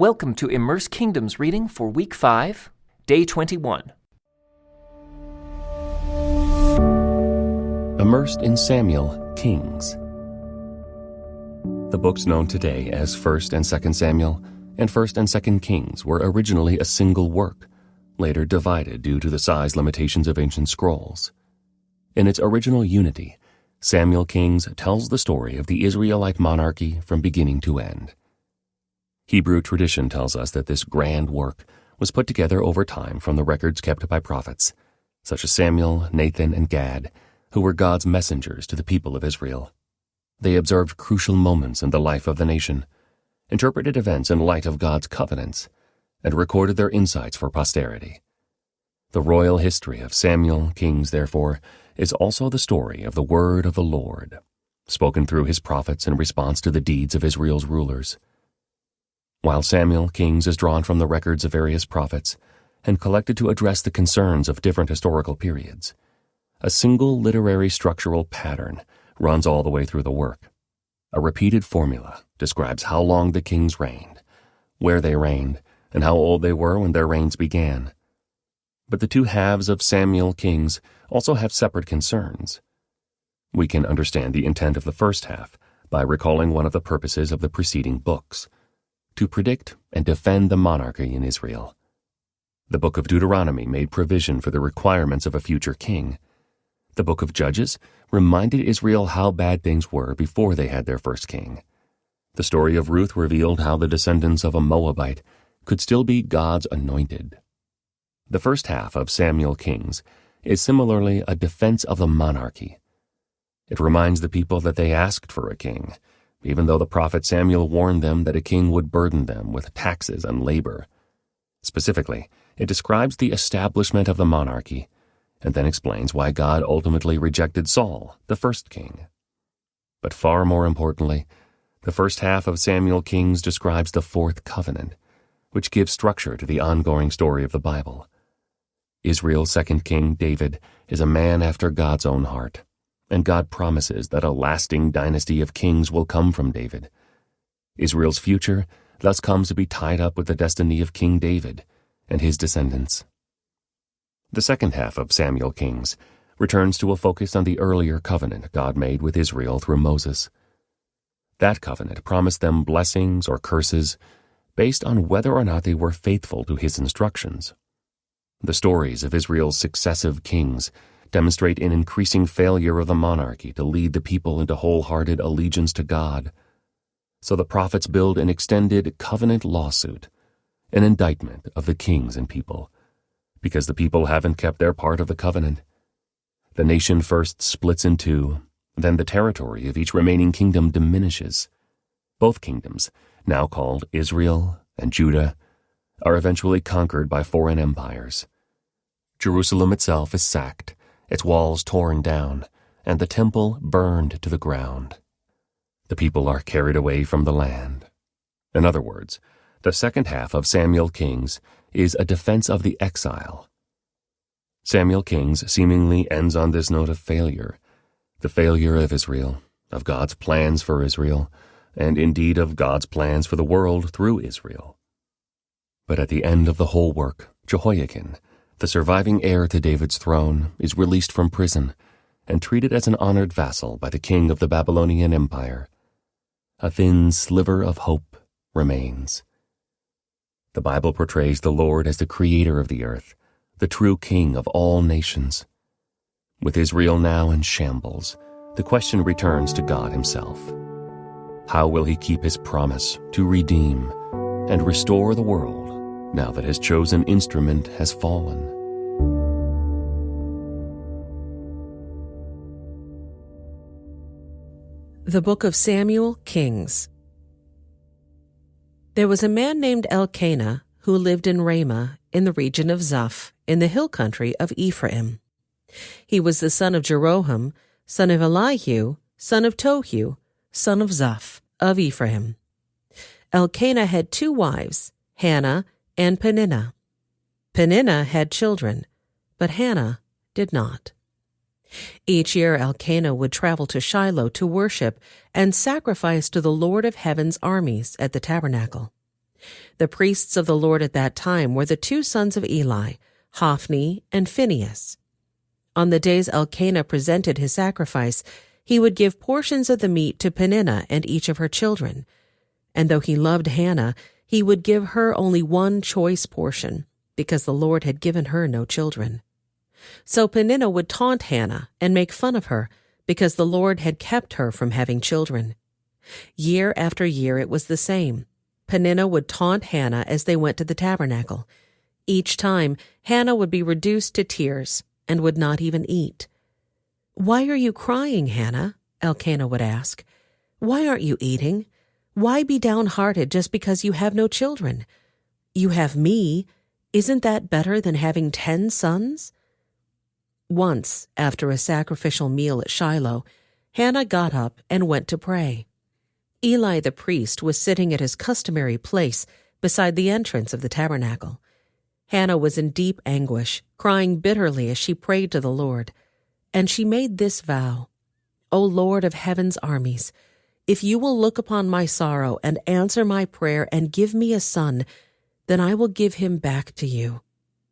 Welcome to Immerse Kingdom's reading for Week 5, Day 21. Immersed in Samuel, Kings. The books known today as 1st and 2nd Samuel and 1st and 2nd Kings were originally a single work, later divided due to the size limitations of ancient scrolls. In its original unity, Samuel Kings tells the story of the Israelite monarchy from beginning to end. Hebrew tradition tells us that this grand work was put together over time from the records kept by prophets, such as Samuel, Nathan, and Gad, who were God's messengers to the people of Israel. They observed crucial moments in the life of the nation, interpreted events in light of God's covenants, and recorded their insights for posterity. The royal history of Samuel Kings, therefore, is also the story of the word of the Lord, spoken through his prophets in response to the deeds of Israel's rulers. While Samuel Kings is drawn from the records of various prophets and collected to address the concerns of different historical periods, a single literary structural pattern runs all the way through the work. A repeated formula describes how long the kings reigned, where they reigned, and how old they were when their reigns began. But the two halves of Samuel Kings also have separate concerns. We can understand the intent of the first half by recalling one of the purposes of the preceding books: to predict and defend the monarchy in Israel. The book of Deuteronomy made provision for the requirements of a future king. The book of Judges reminded Israel how bad things were before they had their first king. The story of Ruth revealed how the descendants of a Moabite could still be God's anointed. The first half of Samuel Kings is similarly a defense of the monarchy. It reminds the people that they asked for a king, even though the prophet Samuel warned them that a king would burden them with taxes and labor. Specifically, it describes the establishment of the monarchy, and then explains why God ultimately rejected Saul, the first king. But far more importantly, the first half of Samuel Kings describes the fourth covenant, which gives structure to the ongoing story of the Bible. Israel's second king, David, is a man after God's own heart, and God promises that a lasting dynasty of kings will come from David. Israel's future thus comes to be tied up with the destiny of King David and his descendants. The second half of Samuel Kings returns to a focus on the earlier covenant God made with Israel through Moses. That covenant promised them blessings or curses based on whether or not they were faithful to his instructions. The stories of Israel's successive kings demonstrate an increasing failure of the monarchy to lead the people into wholehearted allegiance to God. So the prophets build an extended covenant lawsuit, an indictment of the kings and people, because the people haven't kept their part of the covenant. The nation first splits in two, then the territory of each remaining kingdom diminishes. Both kingdoms, now called Israel and Judah, are eventually conquered by foreign empires. Jerusalem itself is sacked, its walls torn down, and the temple burned to the ground. The people are carried away from the land. In other words, the second half of Samuel Kings is a defense of the exile. Samuel Kings seemingly ends on this note of failure, the failure of Israel, of God's plans for Israel, and indeed of God's plans for the world through Israel. But at the end of the whole work, Jehoiakim, the surviving heir to David's throne, is released from prison and treated as an honored vassal by the king of the Babylonian Empire. A thin sliver of hope remains. The Bible portrays the Lord as the creator of the earth, the true king of all nations. With Israel now in shambles, the question returns to God himself. How will he keep his promise to redeem and restore the world now that his chosen instrument has fallen? The Book of Samuel Kings. There was a man named Elkanah who lived in Ramah in the region of Zuph in the hill country of Ephraim. He was the son of Jeroham, son of Elihu, son of Tohu, son of Zuph of Ephraim. Elkanah had 2 wives, Hannah and Peninnah. Peninnah had children, but Hannah did not. Each year Elkanah would travel to Shiloh to worship and sacrifice to the Lord of Heaven's armies at the tabernacle. The priests of the Lord at that time were the two sons of Eli, Hophni and Phinehas. On the days Elkanah presented his sacrifice, he would give portions of the meat to Peninnah and each of her children. And though he loved Hannah, he would give her only one choice portion, because the Lord had given her no children. So Peninnah would taunt Hannah and make fun of her, because the Lord had kept her from having children. Year after year it was the same. Peninnah would taunt Hannah as they went to the tabernacle. Each time, Hannah would be reduced to tears and would not even eat. "Why are you crying, Hannah?" Elkanah would ask. "Why aren't you eating? Why be downhearted just because you have no children? You have me. Isn't that better than having 10 sons?" Once, after a sacrificial meal at Shiloh, Hannah got up and went to pray. Eli the priest was sitting at his customary place beside the entrance of the tabernacle. Hannah was in deep anguish, crying bitterly as she prayed to the Lord. And she made this vow, "O Lord of heaven's armies, if you will look upon my sorrow and answer my prayer and give me a son, then I will give him back to you.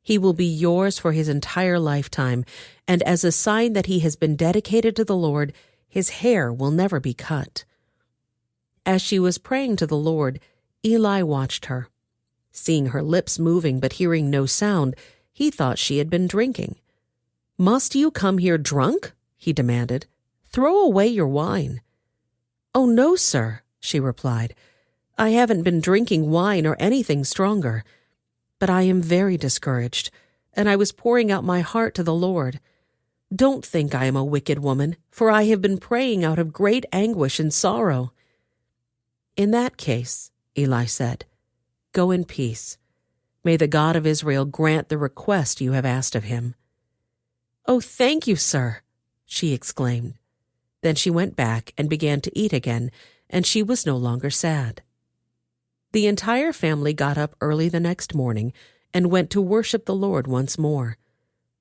He will be yours for his entire lifetime, and as a sign that he has been dedicated to the Lord, his hair will never be cut." As she was praying to the Lord, Eli watched her. Seeing her lips moving but hearing no sound, he thought she had been drinking. "Must you come here drunk?" he demanded. "Throw away your wine." "Oh, no, sir," she replied. "I haven't been drinking wine or anything stronger. But I am very discouraged, and I was pouring out my heart to the Lord. Don't think I am a wicked woman, for I have been praying out of great anguish and sorrow." "In that case," Eli said, "go in peace. May the God of Israel grant the request you have asked of him." "Oh, thank you, sir," she exclaimed. Then she went back and began to eat again, and she was no longer sad. The entire family got up early the next morning and went to worship the Lord once more.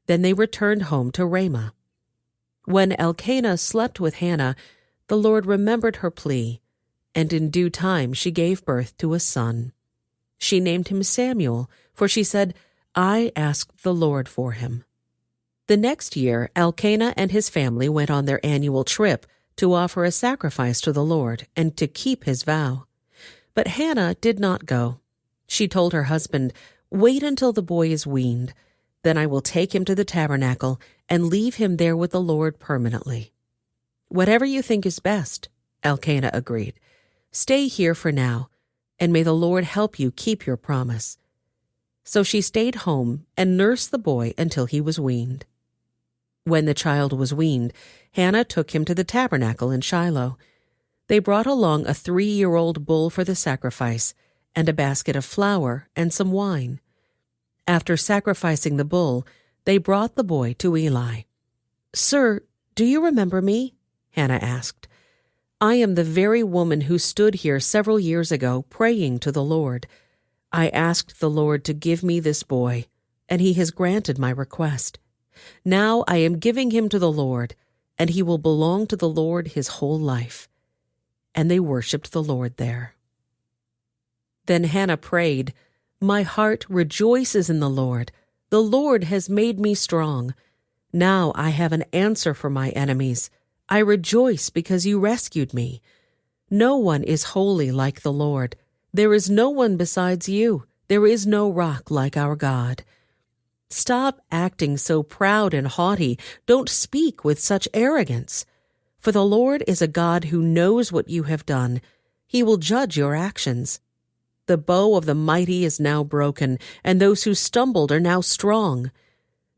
Then they returned home to Ramah. When Elkanah slept with Hannah, the Lord remembered her plea, and in due time she gave birth to a son. She named him Samuel, for she said, "I asked the Lord for him." The next year, Elkanah and his family went on their annual trip to offer a sacrifice to the Lord and to keep his vow. But Hannah did not go. She told her husband, "Wait until the boy is weaned. Then I will take him to the tabernacle and leave him there with the Lord permanently." "Whatever you think is best," Elkanah agreed. "Stay here for now, and may the Lord help you keep your promise." So she stayed home and nursed the boy until he was weaned. When the child was weaned, Hannah took him to the tabernacle in Shiloh. They brought along a 3-year-old bull for the sacrifice, and a basket of flour and some wine. After sacrificing the bull, they brought the boy to Eli. "Sir, do you remember me?" Hannah asked. "I am the very woman who stood here several years ago praying to the Lord. I asked the Lord to give me this boy, and he has granted my request. Now I am giving him to the Lord, and he will belong to the Lord his whole life." And they worshipped the Lord there. Then Hannah prayed, "My heart rejoices in the Lord. The Lord has made me strong. Now I have an answer for my enemies. I rejoice because you rescued me. No one is holy like the Lord. There is no one besides you. There is no rock like our God. Stop acting so proud and haughty. Don't speak with such arrogance. For the Lord is a God who knows what you have done. He will judge your actions. The bow of the mighty is now broken, and those who stumbled are now strong.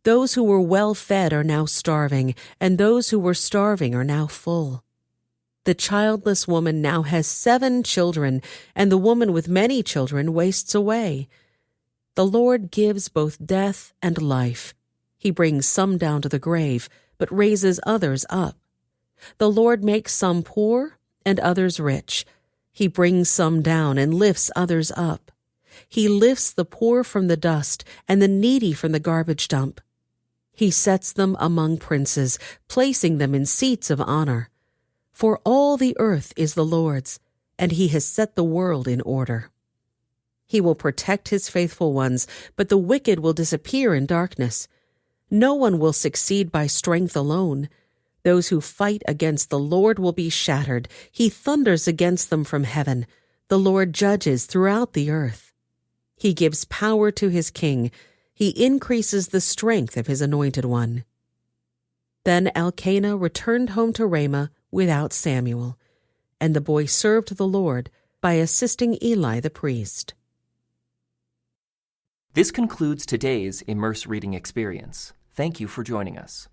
Those who were well-fed are now starving, and those who were starving are now full. The childless woman now has 7 children, and the woman with many children wastes away. The Lord gives both death and life. He brings some down to the grave, but raises others up. The Lord makes some poor and others rich. He brings some down and lifts others up. He lifts the poor from the dust and the needy from the garbage dump. He sets them among princes, placing them in seats of honor. For all the earth is the Lord's, and he has set the world in order. He will protect his faithful ones, but the wicked will disappear in darkness. No one will succeed by strength alone. Those who fight against the Lord will be shattered. He thunders against them from heaven. The Lord judges throughout the earth. He gives power to his king. He increases the strength of his anointed one. Then Elkanah returned home to Ramah without Samuel, and the boy served the Lord by assisting Eli the priest. This concludes today's Immerse reading experience. Thank you for joining us.